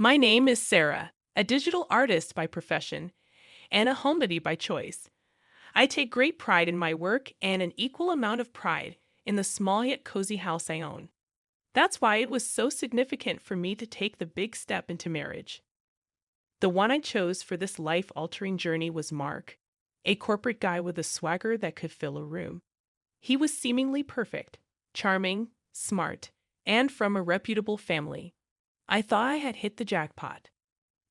My name is Sarah, a digital artist by profession and a homebody by choice. I take great pride in my work and an equal amount of pride in the small yet cozy house I own. That's why it was so significant for me to take the big step into marriage. The one I chose for this life altering journey was Mark, a corporate guy with a swagger that could fill a room. He was seemingly perfect, charming, smart, and from a reputable family. I thought I had hit the jackpot.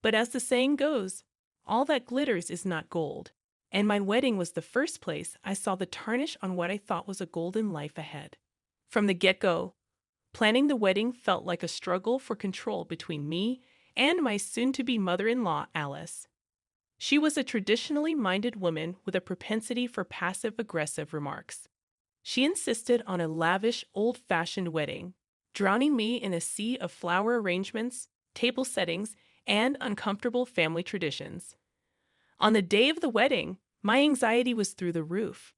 But as the saying goes, all that glitters is not gold. And my wedding was the first place I saw the tarnish on what I thought was a golden life ahead. From the get go, planning the wedding felt like a struggle for control between me and my soon to be mother in law, Alice. She was a traditionally minded woman with a propensity for passive aggressive remarks. She insisted on a lavish, old fashioned wedding, drowning me in a sea of flower arrangements, table settings, and uncomfortable family traditions. On the day of the wedding, my anxiety was through the roof.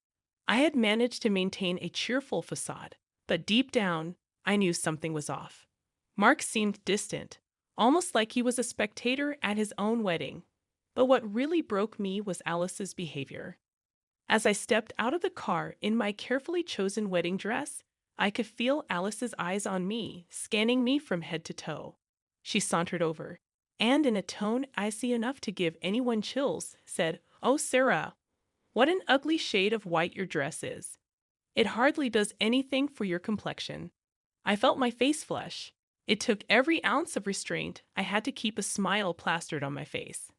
I had managed to maintain a cheerful facade, but deep down, I knew something was off. Mark seemed distant, almost like he was a spectator at his own wedding. But what really broke me was Alice's behavior. As I stepped out of the car in my carefully chosen wedding dress, I could feel Alice's eyes on me, scanning me from head to toe. She sauntered over, and in a tone icy enough to give anyone chills, said, "Oh, Sarah, what an ugly shade of white your dress is. It hardly does anything for your complexion." I felt my face flush. It took every ounce of restraint I had to keep a smile plastered on my face.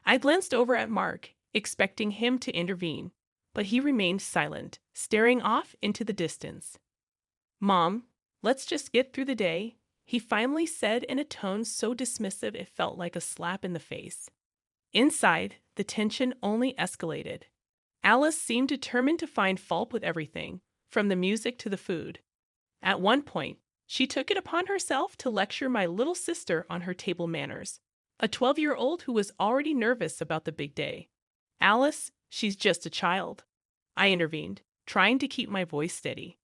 I glanced over at Mark, expecting him to intervene, but he remained silent, staring off into the distance. "Mom, let's just get through the day," he finally said in a tone so dismissive it felt like a slap in the face. Inside, the tension only escalated. Alice seemed determined to find fault with everything, from the music to the food. At one point, she took it upon herself to lecture my little sister on her table manners, a 12-year-old who was already nervous about the big day. "Alice, she's just a child," I intervened, trying to keep my voice steady.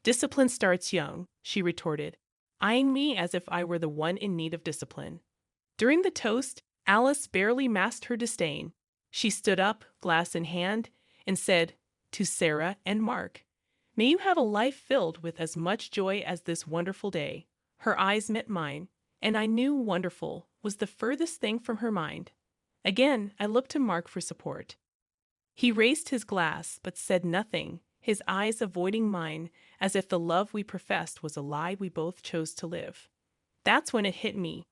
"Discipline starts young," she retorted, eyeing me as if I were the one in need of discipline. During the toast, Alice barely masked her disdain. She stood up, glass in hand, and said, "To Sarah and Mark, may you have a life filled with as much joy as this wonderful day." Her eyes met mine, and I knew wonderful was the furthest thing from her mind. Again, I looked to Mark for support. He raised his glass, but said nothing, his eyes avoiding mine, as if the love we professed was a lie we both chose to live. That's when it hit me.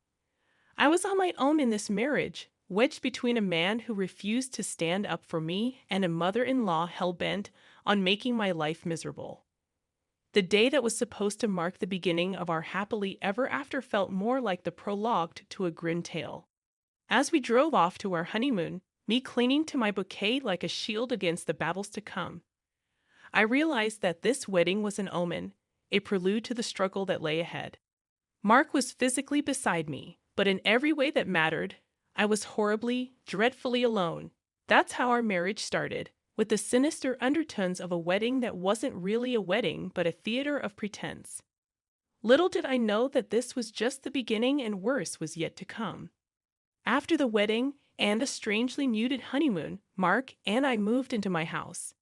I was on my own in this marriage, wedged between a man who refused to stand up for me and a mother-in-law hell-bent on making my life miserable. The day that was supposed to mark the beginning of our happily ever after felt more like the prologue to a grim tale. As we drove off to our honeymoon, me clinging to my bouquet like a shield against the battles to come, I realized that this wedding was an omen, a prelude to the struggle that lay ahead. Mark was physically beside me, but in every way that mattered, I was horribly, dreadfully alone. That's how our marriage started, with the sinister undertones of a wedding that wasn't really a wedding but a theater of pretense. Little did I know that this was just the beginning and worse was yet to come. After the wedding and a strangely muted honeymoon, Mark and I moved into my house.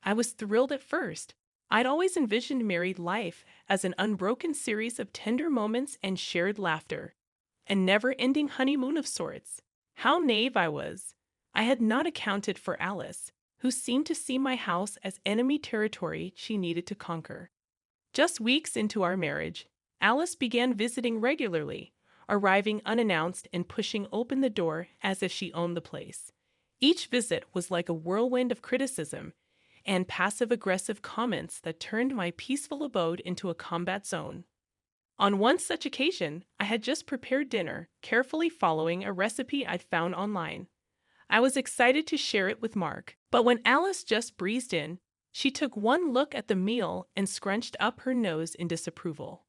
I was thrilled at first. I'd always envisioned married life as an unbroken series of tender moments and shared laughter, a never-ending honeymoon of sorts. How naive I was! I had not accounted for Alice, who seemed to see my house as enemy territory she needed to conquer. Just weeks into our marriage, Alice began visiting regularly, arriving unannounced and pushing open the door as if she owned the place. Each visit was like a whirlwind of criticism and passive-aggressive comments that turned my peaceful abode into a combat zone. On one such occasion, I had just prepared dinner, carefully following a recipe I'd found online. I was excited to share it with Mark, but when Alice just breezed in, she took one look at the meal and scrunched up her nose in disapproval.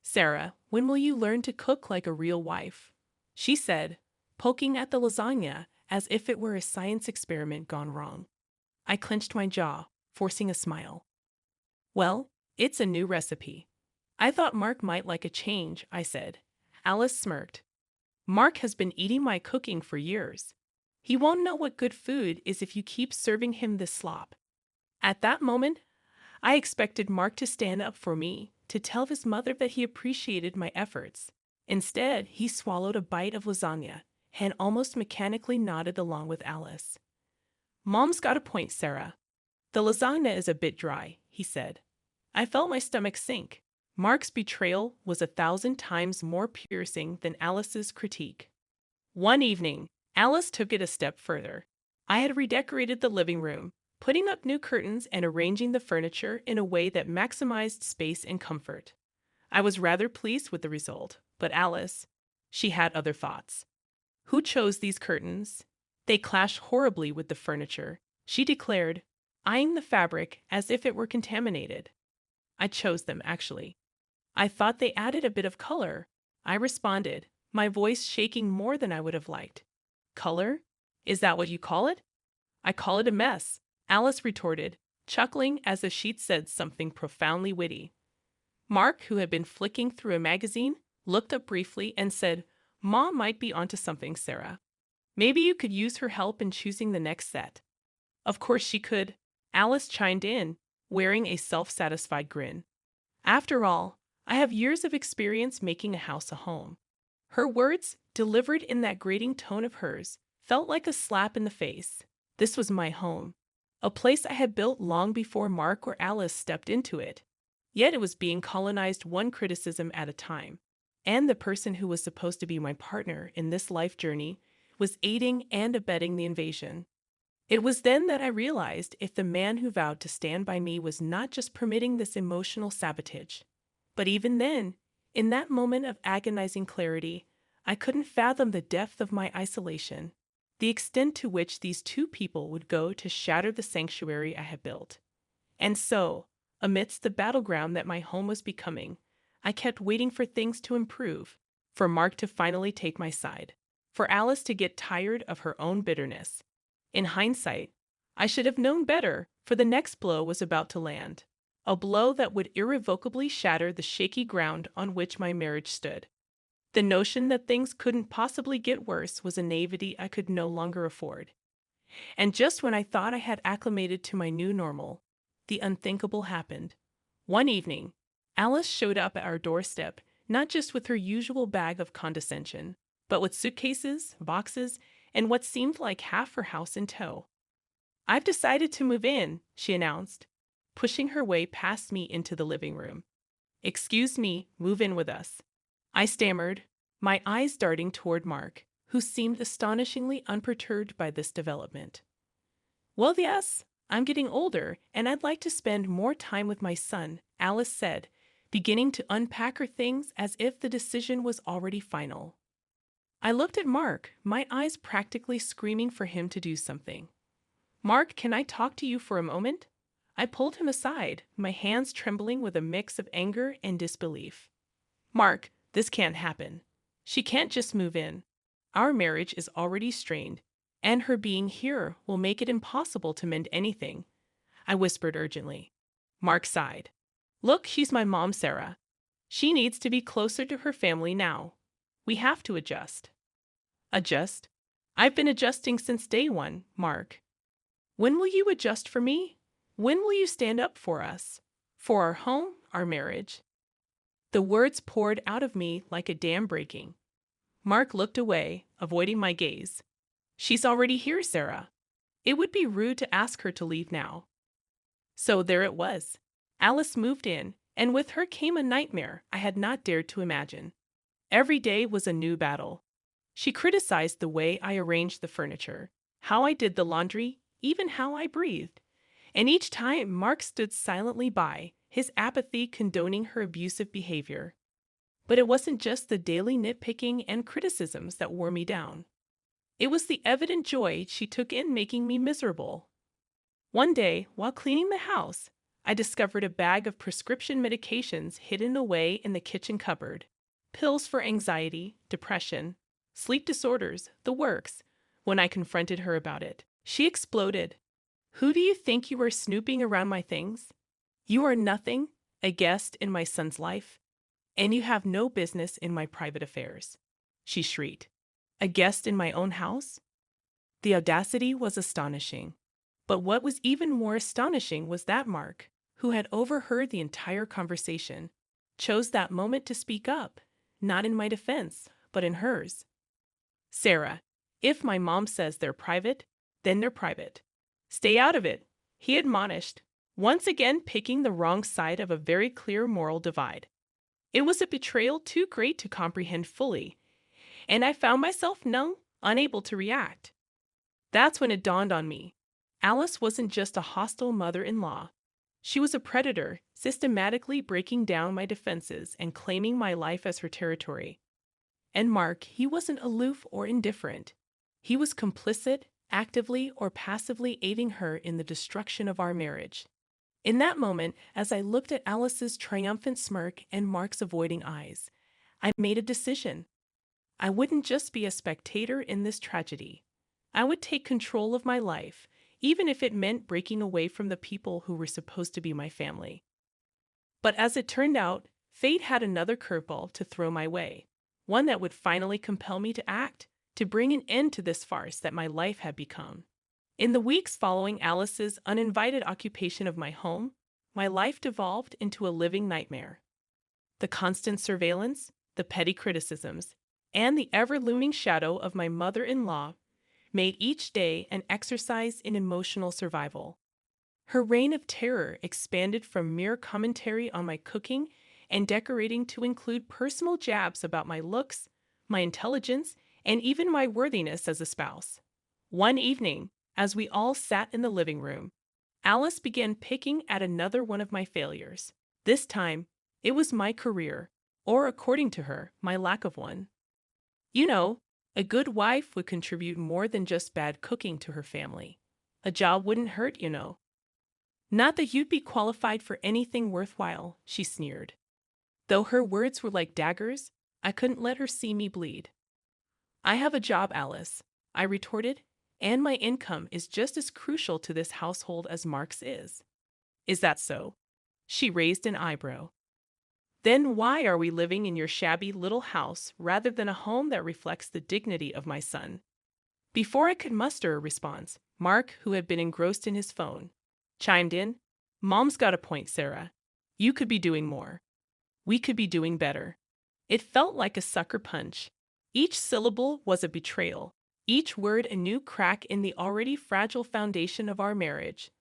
"Sarah, when will you learn to cook like a real wife?" she said, poking at the lasagna as if it were a science experiment gone wrong. I clenched my jaw, forcing a smile. "Well, it's a new recipe. I thought Mark might like a change," I said. Alice smirked. Mark has been eating my cooking for years. He won't know what good food is if you keep serving him this slop. At that moment, I expected Mark to stand up for me, to tell his mother that he appreciated my efforts. Instead, he swallowed a bite of lasagna and almost mechanically nodded along with Alice. Mom's got a point, Sarah. The lasagna is a bit dry, he said. I felt my stomach sink. Mark's betrayal was 1,000 times more piercing than Alice's critique. One evening, Alice took it a step further. I had redecorated the living room, putting up new curtains and arranging the furniture in a way that maximized space and comfort. I was rather pleased with the result, but Alice, she had other thoughts. Who chose these curtains? They clash horribly with the furniture, she declared, eyeing the fabric as if it were contaminated. I chose them, actually. I thought they added a bit of color, I responded, my voice shaking more than I would have liked. Color? Is that what you call it? I call it a mess, Alice retorted, chuckling as if she'd said something profoundly witty. Mark, who had been flicking through a magazine, looked up briefly and said, Mom might be onto something, Sarah. Maybe you could use her help in choosing the next set. Of course she could, Alice chimed in, wearing a self-satisfied grin. After all, I have years of experience making a house a home. Her words, delivered in that grating tone of hers, felt like a slap in the face. This was my home, a place I had built long before Mark or Alice stepped into it. Yet it was being colonized one criticism at a time, and the person who was supposed to be my partner in this life journey was aiding and abetting the invasion. It was then that I realized if the man who vowed to stand by me was not just permitting this emotional sabotage. But even then, in that moment of agonizing clarity, I couldn't fathom the depth of my isolation, the extent to which these two people would go to shatter the sanctuary I had built. And so, amidst the battleground that my home was becoming, I kept waiting for things to improve, for Mark to finally take my side, for Alice to get tired of her own bitterness. In hindsight, I should have known better, for the next blow was about to land, a blow that would irrevocably shatter the shaky ground on which my marriage stood. The notion that things couldn't possibly get worse was a naivety I could no longer afford. And just when I thought I had acclimated to my new normal, the unthinkable happened. One evening, Alice showed up at our doorstep, not just with her usual bag of condescension, but with suitcases, boxes, and what seemed like half her house in tow. I've decided to move in, she announced, pushing her way past me into the living room. Excuse me, move in with us. I stammered, my eyes darting toward Mark, who seemed astonishingly unperturbed by this development. Well, yes, I'm getting older, and I'd like to spend more time with my son, Alice said, beginning to unpack her things as if the decision was already final. I looked at Mark, my eyes practically screaming for him to do something. Mark, can I talk to you for a moment? I pulled him aside, my hands trembling with a mix of anger and disbelief. Mark, this can't happen. She can't just move in. Our marriage is already strained, and her being here will make it impossible to mend anything, I whispered urgently. Mark sighed. Look, she's my mom, Sarah. She needs to be closer to her family now. We have to adjust. Adjust? I've been adjusting since day one, Mark. When will you adjust for me? When will you stand up for us? For our home, our marriage? The words poured out of me like a dam breaking. Mark looked away, avoiding my gaze. She's already here, Sarah. It would be rude to ask her to leave now. So there it was. Alice moved in, and with her came a nightmare I had not dared to imagine. Every day was a new battle. She criticized the way I arranged the furniture, how I did the laundry, even how I breathed. And each time Mark stood silently by, his apathy condoning her abusive behavior. But it wasn't just the daily nitpicking and criticisms that wore me down. It was the evident joy she took in making me miserable. One day, while cleaning the house, I discovered a bag of prescription medications hidden away in the kitchen cupboard. Pills for anxiety, depression, sleep disorders, the works. When I confronted her about it, she exploded. Who do you think you are snooping around my things? You are nothing, a guest in my son's life, and you have no business in my private affairs, she shrieked. A guest in my own house? The audacity was astonishing. But what was even more astonishing was that Mark, who had overheard the entire conversation, chose that moment to speak up, not in my defense, but in hers. Sarah, if my mom says they're private, then they're private. Stay out of it, he admonished, once again picking the wrong side of a very clear moral divide. It was a betrayal too great to comprehend fully, and I found myself numb, unable to react. That's when it dawned on me. Alice wasn't just a hostile mother-in-law. She was a predator, systematically breaking down my defenses and claiming my life as her territory. And Mark, he wasn't aloof or indifferent. He was complicit, actively or passively aiding her in the destruction of our marriage. In that moment, as I looked at Alice's triumphant smirk and Mark's avoiding eyes, I made a decision. I wouldn't just be a spectator in this tragedy. I would take control of my life, even if it meant breaking away from the people who were supposed to be my family. But as it turned out, fate had another curveball to throw my way, one that would finally compel me to act, to bring an end to this farce that my life had become. In the weeks following Alice's uninvited occupation of my home, my life devolved into a living nightmare. The constant surveillance, the petty criticisms, and the ever-looming shadow of my mother-in-law made each day an exercise in emotional survival. Her reign of terror expanded from mere commentary on my cooking and decorating to include personal jabs about my looks, my intelligence, and even my worthiness as a spouse. One evening, as we all sat in the living room, Alice began picking at another one of my failures. This time, it was my career, or according to her, my lack of one. You know, a good wife would contribute more than just bad cooking to her family. A job wouldn't hurt, you know. Not that you'd be qualified for anything worthwhile, she sneered. Though her words were like daggers, I couldn't let her see me bleed. I have a job, Alice, I retorted, and my income is just as crucial to this household as Mark's is. Is that so? She raised an eyebrow. Then why are we living in your shabby little house rather than a home that reflects the dignity of my son? Before I could muster a response, Mark, who had been engrossed in his phone, chimed in. Mom's got a point, Sarah. You could be doing more. We could be doing better. It felt like a sucker punch. Each syllable was a betrayal, each word a new crack in the already fragile foundation of our marriage.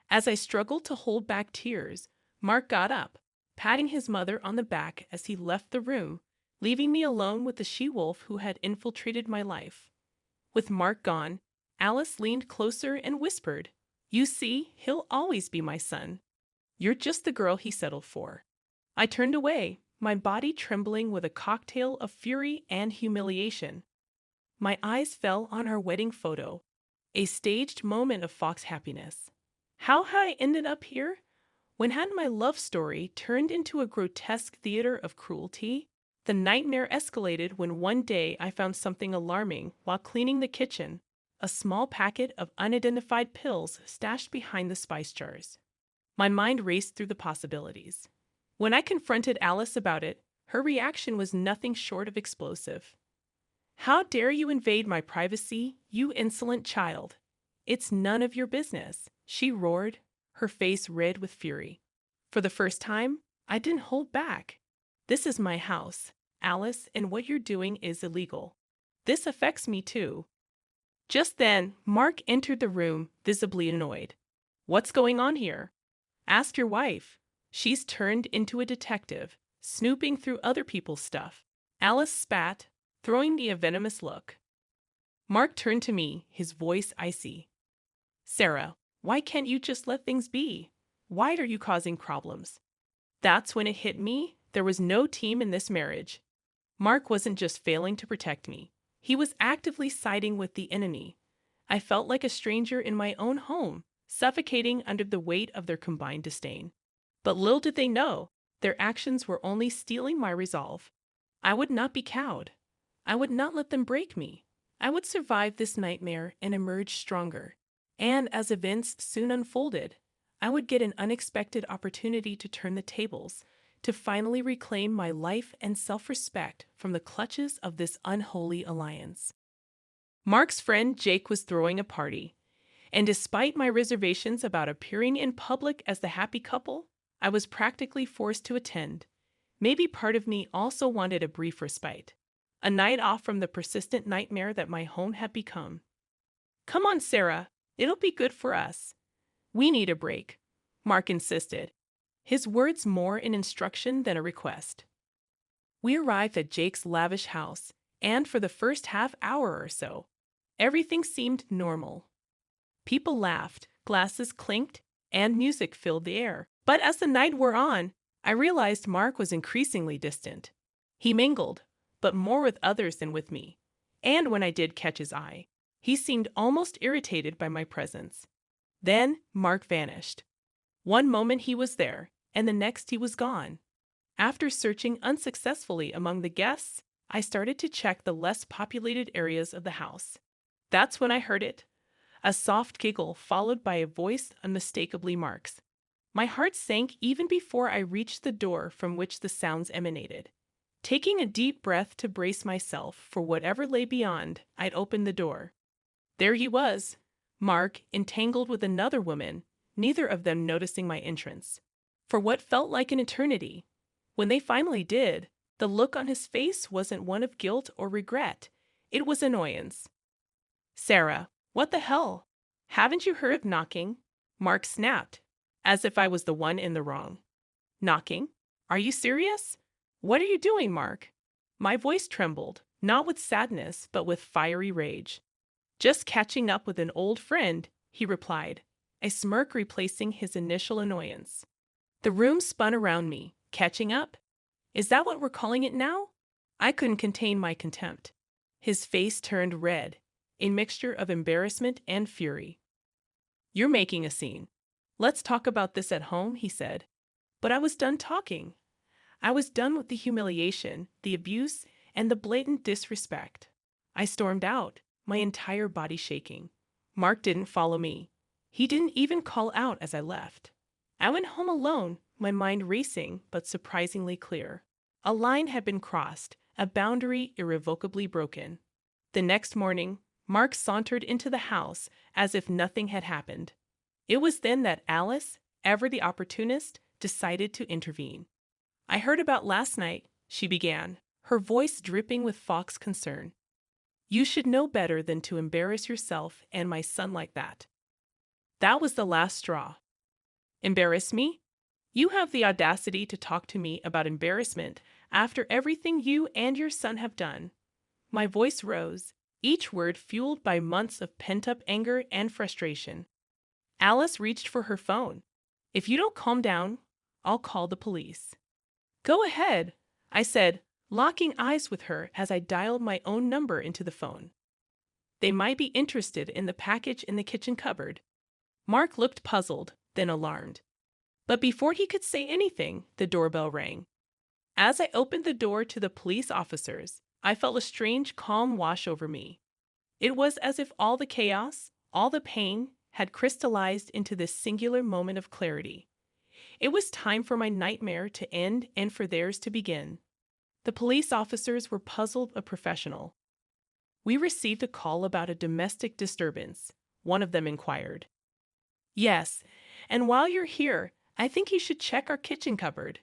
As I struggled to hold back tears, Mark got up, patting his mother on the back as he left the room, leaving me alone with the she-wolf who had infiltrated my life. With Mark gone, Alice leaned closer and whispered, "You see, he'll always be my son. You're just the girl he settled for." I turned away, my body trembling with a cocktail of fury and humiliation. My eyes fell on our wedding photo, a staged moment of Fox happiness. How had I ended up here? When had my love story turned into a grotesque theater of cruelty? The nightmare escalated when one day I found something alarming while cleaning the kitchen, a small packet of unidentified pills stashed behind the spice jars. My mind raced through the possibilities. When I confronted Alice about it, her reaction was nothing short of explosive. "How dare you invade my privacy, you insolent child? It's none of your business," she roared, her face red with fury. For the first time, I didn't hold back. "This is my house, Alice, and what you're doing is illegal. This affects me too." Just then, Mark entered the room, visibly annoyed. "What's going on here?" "Ask your wife. She's turned into a detective, snooping through other people's stuff." Alice spat, throwing me a venomous look. Mark turned to me, his voice icy. "Sarah, why can't you just let things be? Why are you causing problems?" That's when it hit me. There was no team in this marriage. Mark wasn't just failing to protect me. He was actively siding with the enemy. I felt like a stranger in my own home, suffocating under the weight of their combined disdain. But little did they know, their actions were only steeling my resolve. I would not be cowed. I would not let them break me. I would survive this nightmare and emerge stronger. And as events soon unfolded, I would get an unexpected opportunity to turn the tables, to finally reclaim my life and self-respect from the clutches of this unholy alliance. Mark's friend Jake was throwing a party, and despite my reservations about appearing in public as the happy couple, I was practically forced to attend. Maybe part of me also wanted a brief respite, a night off from the persistent nightmare that my home had become. "Come on, Sarah, it'll be good for us. We need a break," Mark insisted, his words more an instruction than a request. We arrived at Jake's lavish house, and for the first half hour or so, everything seemed normal. People laughed, glasses clinked, and music filled the air. But as the night wore on, I realized Mark was increasingly distant. He mingled, but more with others than with me. And when I did catch his eye, he seemed almost irritated by my presence. Then Mark vanished. One moment he was there, and the next he was gone. After searching unsuccessfully among the guests, I started to check the less populated areas of the house. That's when I heard it. A soft giggle followed by a voice unmistakably Mark's. My heart sank even before I reached the door from which the sounds emanated. Taking a deep breath to brace myself for whatever lay beyond, I'd opened the door. There he was, Mark, entangled with another woman, neither of them noticing my entrance. For what felt like an eternity, when they finally did, the look on his face wasn't one of guilt or regret. It was annoyance. "Sarah, what the hell? Haven't you heard of knocking?" Mark snapped, as if I was the one in the wrong. "Knocking? Are you serious? What are you doing, Mark?" My voice trembled, not with sadness, but with fiery rage. "Just catching up with an old friend," he replied, a smirk replacing his initial annoyance. The room spun around me. Catching up? Is that what we're calling it now? I couldn't contain my contempt. His face turned red, a mixture of embarrassment and fury. "You're making a scene. Let's talk about this at home," he said. But I was done talking. I was done with the humiliation, the abuse, and the blatant disrespect. I stormed out, my entire body shaking. Mark didn't follow me. He didn't even call out as I left. I went home alone, my mind racing but surprisingly clear. A line had been crossed, a boundary irrevocably broken. The next morning, Mark sauntered into the house as if nothing had happened. It was then that Alice, ever the opportunist, decided to intervene. "I heard about last night," she began, her voice dripping with Fox concern. "You should know better than to embarrass yourself and my son like that." That was the last straw. "Embarrass me? You have the audacity to talk to me about embarrassment after everything you and your son have done." My voice rose, each word fueled by months of pent-up anger and frustration. Alice reached for her phone. "If you don't calm down, I'll call the police." "Go ahead," I said, locking eyes with her as I dialed my own number into the phone. "They might be interested in the package in the kitchen cupboard." Mark looked puzzled, then alarmed. But before he could say anything, the doorbell rang. As I opened the door to the police officers, I felt a strange calm wash over me. It was as if all the chaos, all the pain, had crystallized into this singular moment of clarity. It was time for my nightmare to end and for theirs to begin. The police officers were puzzled but professional. "We received a call about a domestic disturbance," one of them inquired. "Yes, and while you're here, I think you should check our kitchen cupboard.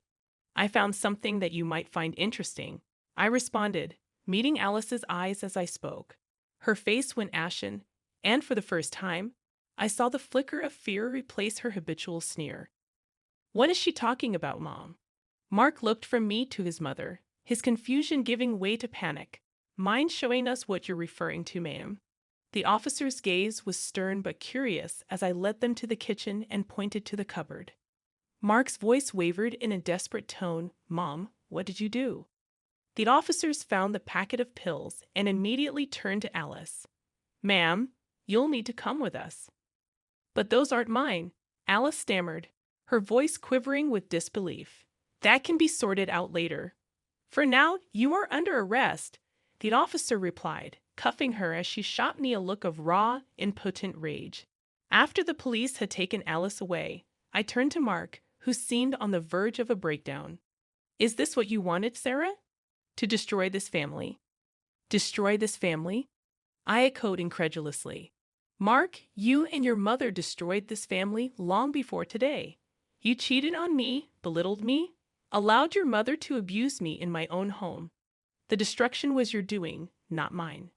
I found something that you might find interesting," I responded, meeting Alice's eyes as I spoke. Her face went ashen, and for the first time, I saw the flicker of fear replace her habitual sneer. "What is she talking about, Mom?" Mark looked from me to his mother, his confusion giving way to panic. "Mind showing us what you're referring to, ma'am?" The officer's gaze was stern but curious as I led them to the kitchen and pointed to the cupboard. Mark's voice wavered in a desperate tone. "Mom, what did you do?" The officers found the packet of pills and immediately turned to Alice. "Ma'am, you'll need to come with us." "But those aren't mine," Alice stammered, her voice quivering with disbelief. "That can be sorted out later. For now, you are under arrest," the officer replied, cuffing her as she shot me a look of raw, impotent rage. After the police had taken Alice away, I turned to Mark, who seemed on the verge of a breakdown. Is this what you wanted, Sarah? To destroy this family? Destroy this family? I echoed incredulously. Mark, you and your mother destroyed this family long before today. You cheated on me, belittled me, allowed your mother to abuse me in my own home. The destruction was your doing, not mine.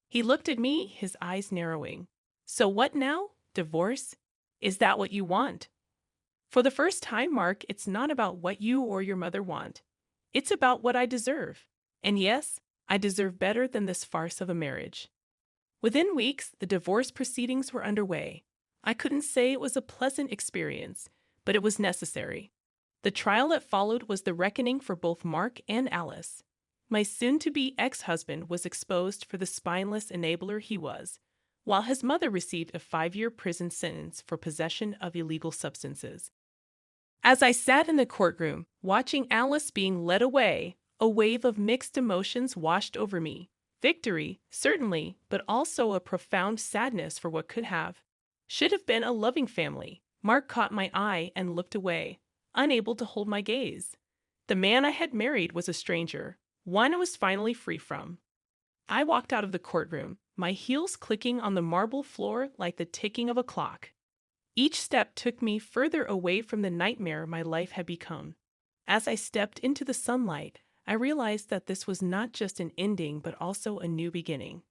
He looked at me, his eyes narrowing. So what now? Divorce? Is that what you want? For the first time, Mark, it's not about what you or your mother want. It's about what I deserve. And yes, I deserve better than this farce of a marriage. Within weeks, the divorce proceedings were underway. I couldn't say it was a pleasant experience, but it was necessary. The trial that followed was the reckoning for both Mark and Alice. My soon-to-be ex-husband was exposed for the spineless enabler he was, while his mother received a 5-year prison sentence for possession of illegal substances. As I sat in the courtroom, watching Alice being led away, a wave of mixed emotions washed over me. Victory, certainly, but also a profound sadness for what could have, should have been a loving family. Mark caught my eye and looked away, unable to hold my gaze. The man I had married was a stranger, one I was finally free from. I walked out of the courtroom, my heels clicking on the marble floor like the ticking of a clock. Each step took me further away from the nightmare my life had become. As I stepped into the sunlight, I realized that this was not just an ending but also a new beginning.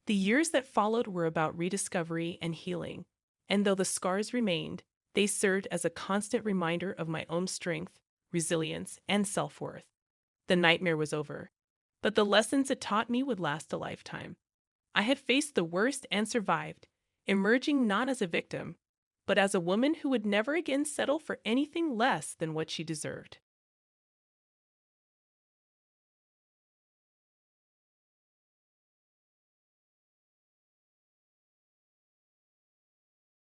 The years that followed were about rediscovery and healing, and though the scars remained, they served as a constant reminder of my own strength, resilience, and self-worth. The nightmare was over, but the lessons it taught me would last a lifetime. I had faced the worst and survived, emerging not as a victim, but as a woman who would never again settle for anything less than what she deserved.